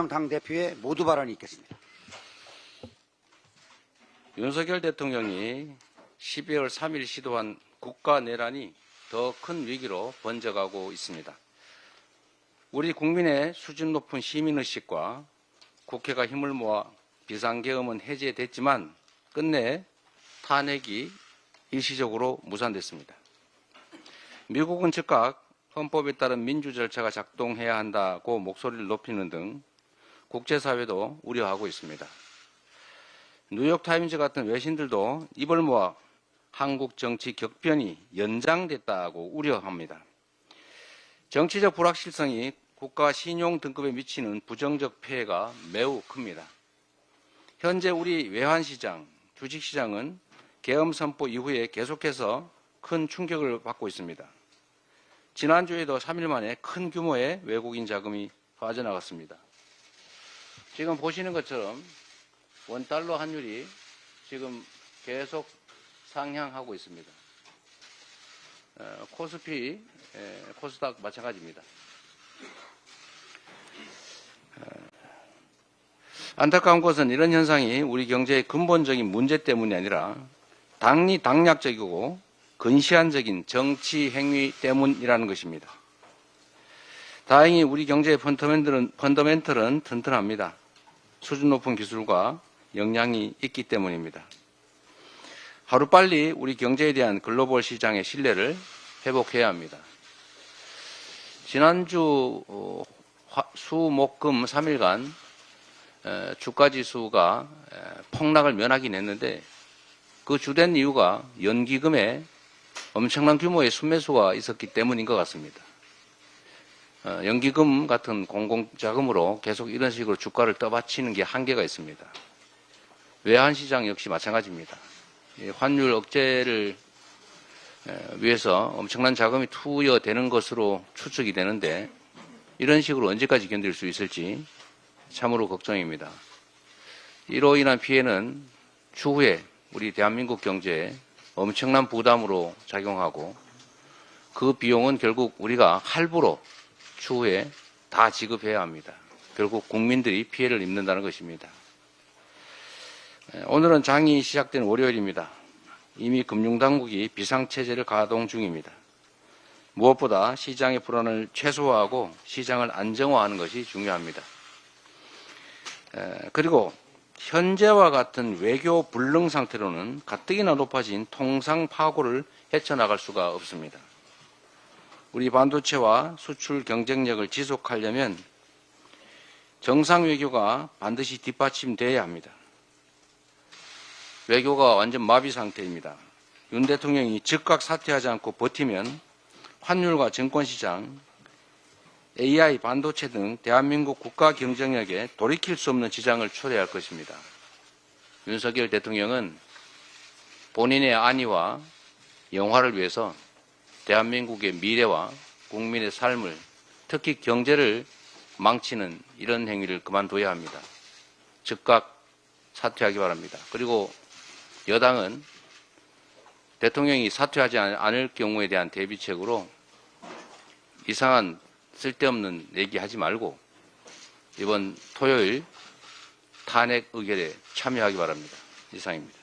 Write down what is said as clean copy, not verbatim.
당대표의 모두 발언이 있겠습니다. 윤석열 대통령이 12월 3일 시도한 국가 내란이 더 큰 위기로 번져가고 있습니다. 우리 국민의 수준 높은 시민의식과 국회가 힘을 모아 비상계엄은 해제됐지만 끝내 탄핵이 일시적으로 무산됐습니다. 미국은 즉각 헌법에 따른 민주 절차가 작동해야 한다고 목소리를 높이는 등 국제사회도 우려하고 있습니다. 뉴욕타임즈 같은 외신들도 입을 모아 한국 정치 격변이 연장됐다고 우려합니다. 정치적 불확실성이 국가 신용 등급에 미치는 부정적 폐해가 매우 큽니다. 현재 우리 외환시장, 주식시장은 계엄 선포 이후에 계속해서 큰 충격을 받고 있습니다. 지난주에도 3일 만에 큰 규모의 외국인 자금이 빠져나갔습니다. 지금 보시는 것처럼 원달러 환율이 지금 계속 상향하고 있습니다. 코스피, 코스닥 마찬가지입니다. 안타까운 것은 이런 현상이 우리 경제의 근본적인 문제 때문이 아니라 당리당략적이고 근시안적인 정치 행위 때문이라는 것입니다. 다행히 우리 경제의 펀더멘털은 튼튼합니다. 수준 높은 기술과 역량이 있기 때문입니다. 하루빨리 우리 경제에 대한 글로벌 시장의 신뢰를 회복해야 합니다. 지난주 수, 목, 금 3일간 주가지수가 폭락을 면하긴 했는데 그 주된 이유가 연기금에 엄청난 규모의 순매수가 있었기 때문인 것 같습니다. 연기금 같은 공공자금으로 계속 이런 식으로 주가를 떠받치는 게 한계가 있습니다. 외환시장 역시 마찬가지입니다. 환율 억제를 위해서 엄청난 자금이 투여되는 것으로 추측이 되는데 이런 식으로 언제까지 견딜 수 있을지 참으로 걱정입니다. 이로 인한 피해는 추후에 우리 대한민국 경제에 엄청난 부담으로 작용하고 그 비용은 결국 우리가 할부로 추후에 다 지급해야 합니다. 결국 국민들이 피해를 입는다는 것입니다. 오늘은 장이 시작된 월요일입니다. 이미 금융당국이 비상체제를 가동 중입니다. 무엇보다 시장의 불안을 최소화하고 시장을 안정화하는 것이 중요합니다. 그리고 현재와 같은 외교 불능 상태로는 가뜩이나 높아진 통상 파고를 헤쳐나갈 수가 없습니다. 우리 반도체와 수출 경쟁력을 지속하려면 정상 외교가 반드시 뒷받침돼야 합니다. 외교가 완전 마비 상태입니다. 윤 대통령이 즉각 사퇴하지 않고 버티면 환율과 증권시장, AI, 반도체 등 대한민국 국가 경쟁력에 돌이킬 수 없는 지장을 초래할 것입니다. 윤석열 대통령은 본인의 안위와 영화를 위해서 대한민국의 미래와 국민의 삶을, 특히 경제를 망치는 이런 행위를 그만둬야 합니다. 즉각 사퇴하기 바랍니다. 그리고 여당은 대통령이 사퇴하지 않을 경우에 대한 대비책으로 이상한 쓸데없는 얘기하지 말고 이번 토요일 탄핵 의결에 참여하기 바랍니다. 이상입니다.